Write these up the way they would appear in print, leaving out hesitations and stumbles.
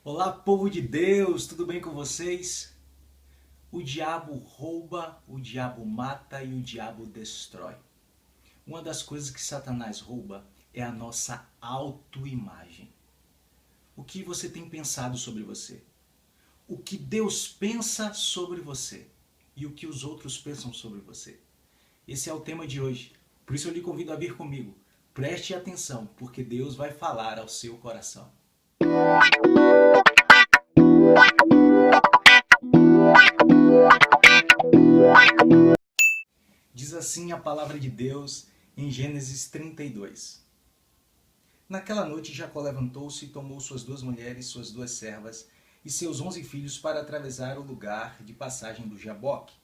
Olá, povo de Deus, tudo bem com vocês? O diabo rouba, o diabo mata e o diabo destrói. Uma das coisas que Satanás rouba é a nossa autoimagem. O que você tem pensado sobre você? O que Deus pensa sobre você? E o que os outros pensam sobre você? Esse é o tema de hoje. Por isso eu lhe convido a vir comigo. Preste atenção, porque Deus vai falar ao seu coração. Diz assim a palavra de Deus em Gênesis 32. Naquela noite Jacó levantou-se e tomou suas duas mulheres, suas duas servas e seus 11 filhos para atravessar o lugar de passagem do Jaboque.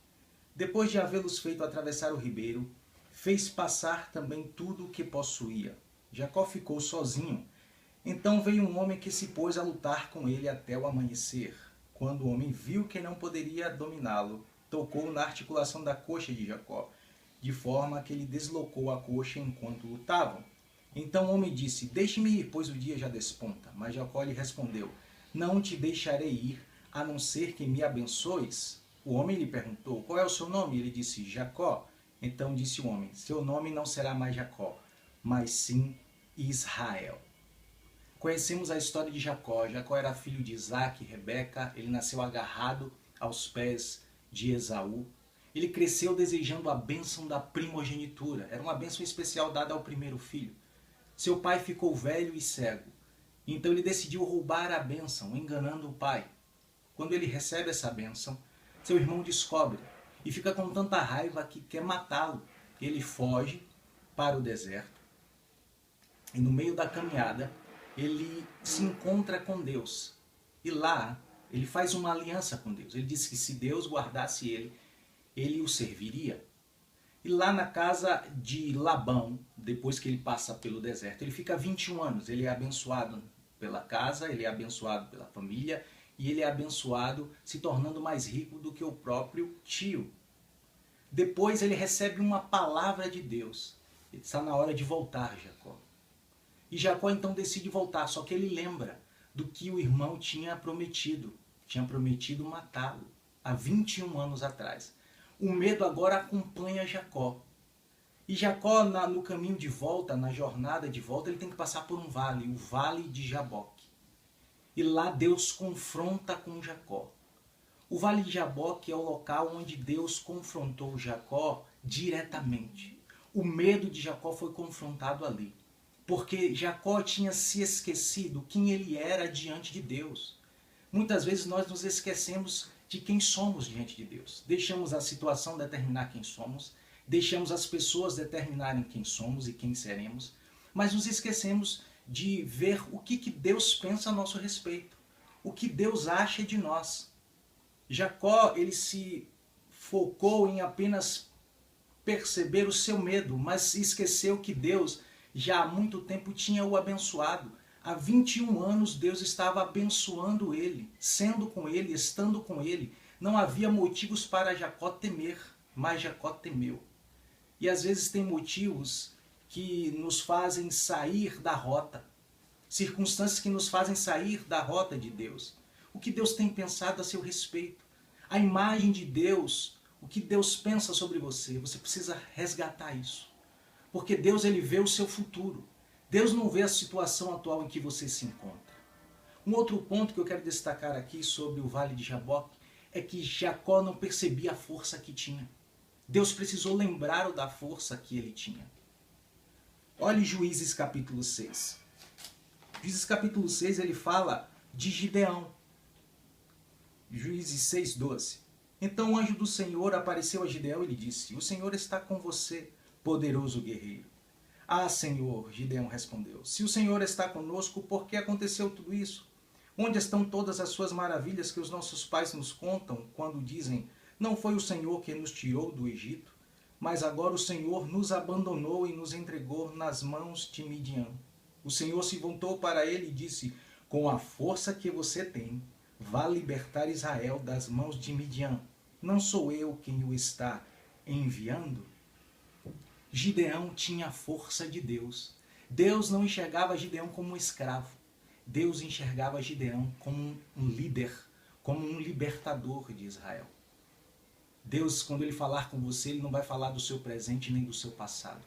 Depois de havê-los feito atravessar o ribeiro, fez passar também tudo o que possuía. Jacó ficou sozinho. Então veio um homem que se pôs a lutar com ele até o amanhecer. Quando o homem viu que não poderia dominá-lo, tocou na articulação da coxa de Jacó, de forma que ele deslocou a coxa enquanto lutavam. Então o homem disse: Deixe-me ir, pois o dia já desponta. Mas Jacó lhe respondeu: Não te deixarei ir, a não ser que me abençoes. O homem lhe perguntou: Qual é o seu nome? Ele disse: Jacó. Então disse o homem: Seu nome não será mais Jacó, mas sim Israel. Conhecemos a história de Jacó. Jacó era filho de Isaac e Rebeca. Ele nasceu agarrado aos pés de Esaú. Ele cresceu desejando a bênção da primogenitura. Era uma bênção especial dada ao primeiro filho. Seu pai ficou velho e cego. Então ele decidiu roubar a bênção, enganando o pai. Quando ele recebe essa bênção, seu irmão descobre e fica com tanta raiva que quer matá-lo. Ele foge para o deserto e no meio da caminhada ele se encontra com Deus. E lá ele faz uma aliança com Deus. Ele disse que se Deus guardasse ele, ele o serviria. E lá na casa de Labão, depois que ele passa pelo deserto, ele fica 21 anos. Ele é abençoado pela casa, ele é abençoado pela família e ele é abençoado se tornando mais rico do que o próprio tio. Depois ele recebe uma palavra de Deus. Está na hora de voltar, Jacó. E Jacó então decide voltar, só que ele lembra do que o irmão tinha prometido. Tinha prometido matá-lo há 21 anos atrás. O medo agora acompanha Jacó. E Jacó, no caminho de volta, na jornada de volta, ele tem que passar por um vale, o Vale de Jaboque. E lá Deus confronta com Jacó. O Vale de Jaboque é o local onde Deus confrontou Jacó diretamente. O medo de Jacó foi confrontado ali. Porque Jacó tinha se esquecido quem ele era diante de Deus. Muitas vezes nós nos esquecemos de quem somos diante de Deus. Deixamos a situação determinar quem somos, deixamos as pessoas determinarem quem somos e quem seremos, mas nos esquecemos de ver o que Deus pensa a nosso respeito, o que Deus acha de nós. Jacó, ele se focou em apenas perceber o seu medo, mas esqueceu que Deus já há muito tempo tinha o abençoado. Há 21 anos Deus estava abençoando ele, sendo com ele, estando com ele. Não havia motivos para Jacó temer, mas Jacó temeu. E às vezes tem motivos que nos fazem sair da rota, circunstâncias que nos fazem sair da rota de Deus. O que Deus tem pensado a seu respeito? A imagem de Deus, o que Deus pensa sobre você, você precisa resgatar isso. Porque Deus, ele vê o seu futuro. Deus não vê a situação atual em que você se encontra. Um outro ponto que eu quero destacar aqui sobre o Vale de Jaboque é que Jacó não percebia a força que tinha. Deus precisou lembrá-lo da força que ele tinha. Olhe Juízes capítulo 6. Juízes capítulo 6 ele fala de Gideão. Juízes 6:12. Então o anjo do Senhor apareceu a Gideão e lhe disse: O Senhor está com você, poderoso guerreiro. Ah, Senhor, Gideão respondeu, se o Senhor está conosco, por que aconteceu tudo isso? Onde estão todas as suas maravilhas que os nossos pais nos contam quando dizem, não foi o Senhor que nos tirou do Egito, mas agora o Senhor nos abandonou e nos entregou nas mãos de Midian. O Senhor se voltou para ele e disse, com a força que você tem, vá libertar Israel das mãos de Midian. Não sou eu quem o está enviando? Gideão tinha a força de Deus. Deus não enxergava Gideão como um escravo. Deus enxergava Gideão como um líder, como um libertador de Israel. Deus, quando Ele falar com você, Ele não vai falar do seu presente nem do seu passado.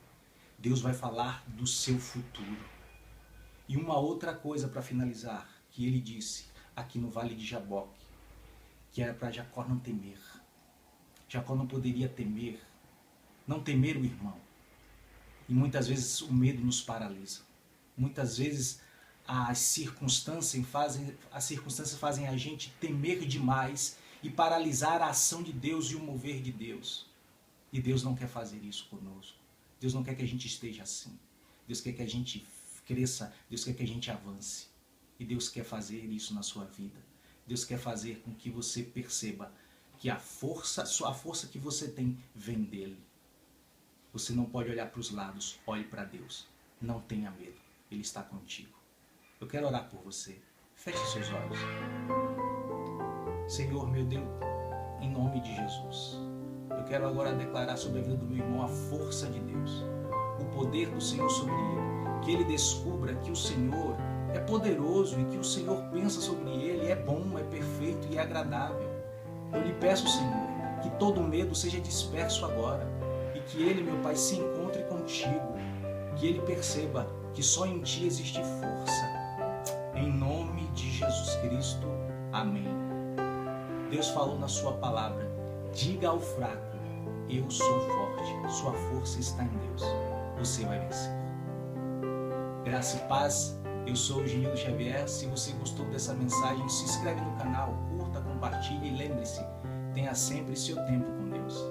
Deus vai falar do seu futuro. E uma outra coisa para finalizar, que Ele disse aqui no Vale de Jaboque, que era para Jacó não temer. Jacó não poderia temer, não temer o irmão. E muitas vezes o medo nos paralisa. Muitas vezes as circunstâncias fazem a gente temer demais e paralisar a ação de Deus e o mover de Deus. E Deus não quer fazer isso conosco. Deus não quer que a gente esteja assim. Deus quer que a gente cresça, Deus quer que a gente avance. E Deus quer fazer isso na sua vida. Deus quer fazer com que você perceba que a força que você tem vem dele. Você não pode olhar para os lados, olhe para Deus. Não tenha medo, Ele está contigo. Eu quero orar por você. Feche seus olhos. Senhor, meu Deus, em nome de Jesus, eu quero agora declarar sobre a vida do meu irmão a força de Deus, o poder do Senhor sobre ele, que ele descubra que o Senhor é poderoso e que o Senhor pensa sobre ele, é bom, é perfeito e é agradável. Eu lhe peço, Senhor, que todo medo seja disperso agora e que ele, meu Pai, se encontre contigo, que ele perceba que só em Ti existe força. Em nome de Jesus Cristo, amém. Deus falou na sua palavra, diga ao fraco, eu sou forte, sua força está em Deus, você vai vencer. Graça e paz, eu sou o Genildo Xavier. Se você gostou dessa mensagem, se inscreve no canal, curta, compartilhe e lembre-se, tenha sempre seu tempo com Deus.